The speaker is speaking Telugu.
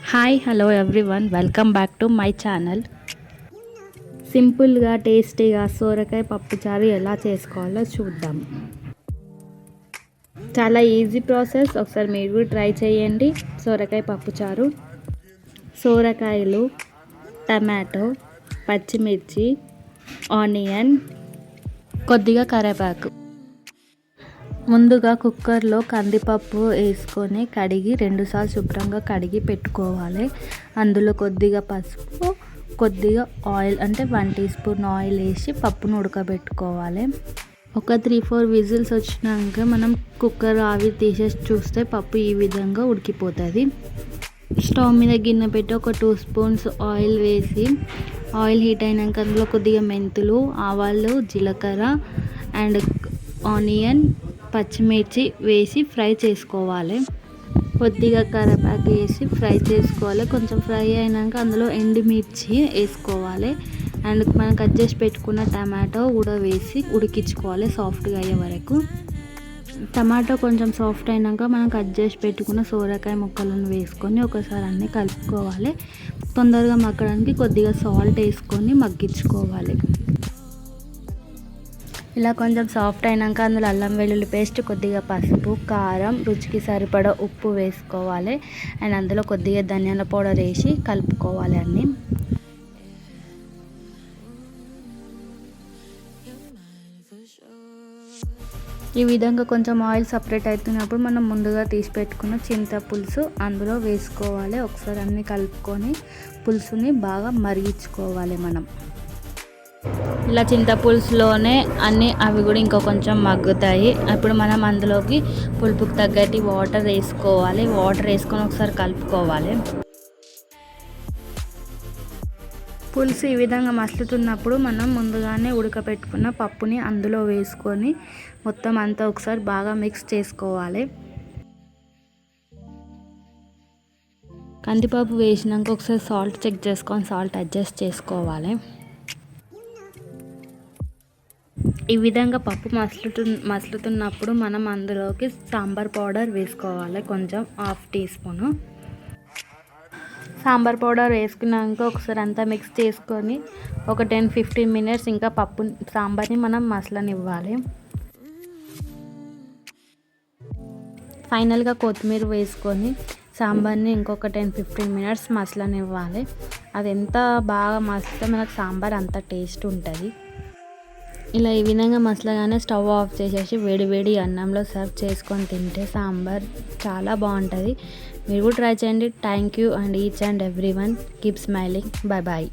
Hi hello everyone, welcome back to my channel. సింపుల్గా టేస్టీగా సోరకాయ పప్పుచారు ఎలా చేసుకోవాలో చూద్దాం. చాలా ఈజీ ప్రాసెస్, ఒకసారి మీరు కూడా ట్రై చేయండి. సోరకాయ పప్పుచారు, సోరకాయలు, టమాటో, పచ్చిమిర్చి, ఆనియన్, కొద్దిగా కరివేపాకు. ముందుగా కుక్కర్లో కందిపప్పు వేసుకొని కడిగి 2 సార్లు శుభ్రంగా కడిగి పెట్టుకోవాలి. అందులో కొద్దిగా పసుపు, కొద్దిగా ఆయిల్ అంటే 1 టీ స్పూన్ ఆయిల్ వేసి పప్పును ఉడకబెట్టుకోవాలి. ఒక 3-4 విజిల్స్ వచ్చినాక మనం కుక్కర్ ఆవి తీసేసి చూస్తే పప్పు ఈ విధంగా ఉడికిపోతుంది. స్టవ్ మీద గిన్నె పెట్టి ఒక 2 స్పూన్స్ ఆయిల్ వేసి, ఆయిల్ హీట్ అయినాక అందులో కొద్దిగా మెంతులు, ఆవాలు, జీలకర్ర అండ్ ఆనియన్, పచ్చిమిర్చి వేసి ఫ్రై చేసుకోవాలి. కొద్దిగా కరివేపాకు వేసి ఫ్రై చేసుకోవాలి. కొంచెం ఫ్రై అయినాక అందులో ఎండుమిర్చి వేసుకోవాలి అండ్ మనం కట్ చేసి పెట్టుకున్న టమాటో కూడా వేసి ఉడికించుకోవాలి సాఫ్ట్గా అయ్యే వరకు. టమాటో కొంచెం సాఫ్ట్ అయినాక మనం కట్ చేసి పెట్టుకున్న సోరకాయ ముక్కలను వేసుకొని ఒకసారి అన్నీ కలుపుకోవాలి. తొందరగా మగ్గడానికి కొద్దిగా సాల్ట్ వేసుకొని మగ్గించుకోవాలి. ఇలా కొంచెం సాఫ్ట్ అయినాక అందులో అల్లం వెల్లుల్లి పేస్ట్, కొద్దిగా పసుపు, కారం, రుచికి సరిపడా ఉప్పు వేసుకోవాలి అండ్ అందులో కొద్దిగా ధనియాల పౌడర్ వేసి కలుపుకోవాలి అన్నీ. ఈ విధంగా కొంచెం ఆయిల్ సపరేట్ అవుతున్నప్పుడు మనం ముందుగా తీసి పెట్టుకున్న చింతపులుసు అందులో వేసుకోవాలి. ఒకసారి అన్నీ కలుపుకొని పులుసుని బాగా మరిగించుకోవాలి మనం. ఇలా చింతపులుసులోనే అవి కూడా ఇంకా కొంచెం మగ్గుతాయి. అప్పుడు మనం అందులోకి పులుపుకి తగ్గట్టు వాటర్ వేసుకోవాలి. వాటర్ వేసుకొని ఒకసారి కలుపుకోవాలి. పులుసు ఈ విధంగా మసులుతున్నప్పుడు మనం ముందుగానే ఉడకపెట్టుకున్న పప్పుని అందులో వేసుకొని మొత్తం అంతా ఒకసారి బాగా మిక్స్ చేసుకోవాలి. కందిపప్పు వేసినాక ఒకసారి సాల్ట్ చెక్ చేసుకొని సాల్ట్ అడ్జస్ట్ చేసుకోవాలి. ఈ విధంగా పప్పు మసులుతున్నప్పుడు మనం అందులోకి సాంబార్ పౌడర్ వేసుకోవాలి. కొంచెం 1/2 టీ స్పూను సాంబార్ పౌడర్ వేసుకున్నాక ఒకసారి అంతా మిక్స్ చేసుకొని ఒక 10-15 మినిట్స్ ఇంకా సాంబార్ని మనం మసలనివ్వాలి. ఫైనల్గా కొత్తిమీర వేసుకొని సాంబార్ని ఇంకొక 10-15 మినిట్స్ మసలనివ్వాలి. అది ఎంత బాగా మసిలితే మనకు సాంబార్ అంత టేస్ట్ ఉంటుంది. ఇలా ఈ విధంగా మసలగానే స్టవ్ ఆఫ్ చేసేసి వేడి అన్నంలో సర్వ్ చేసుకొని తింటే సాంబార్ చాలా బాగుంటుంది. మీరు కూడా ట్రై చేయండి. Thank you and each and every one. Keep smiling. Bye.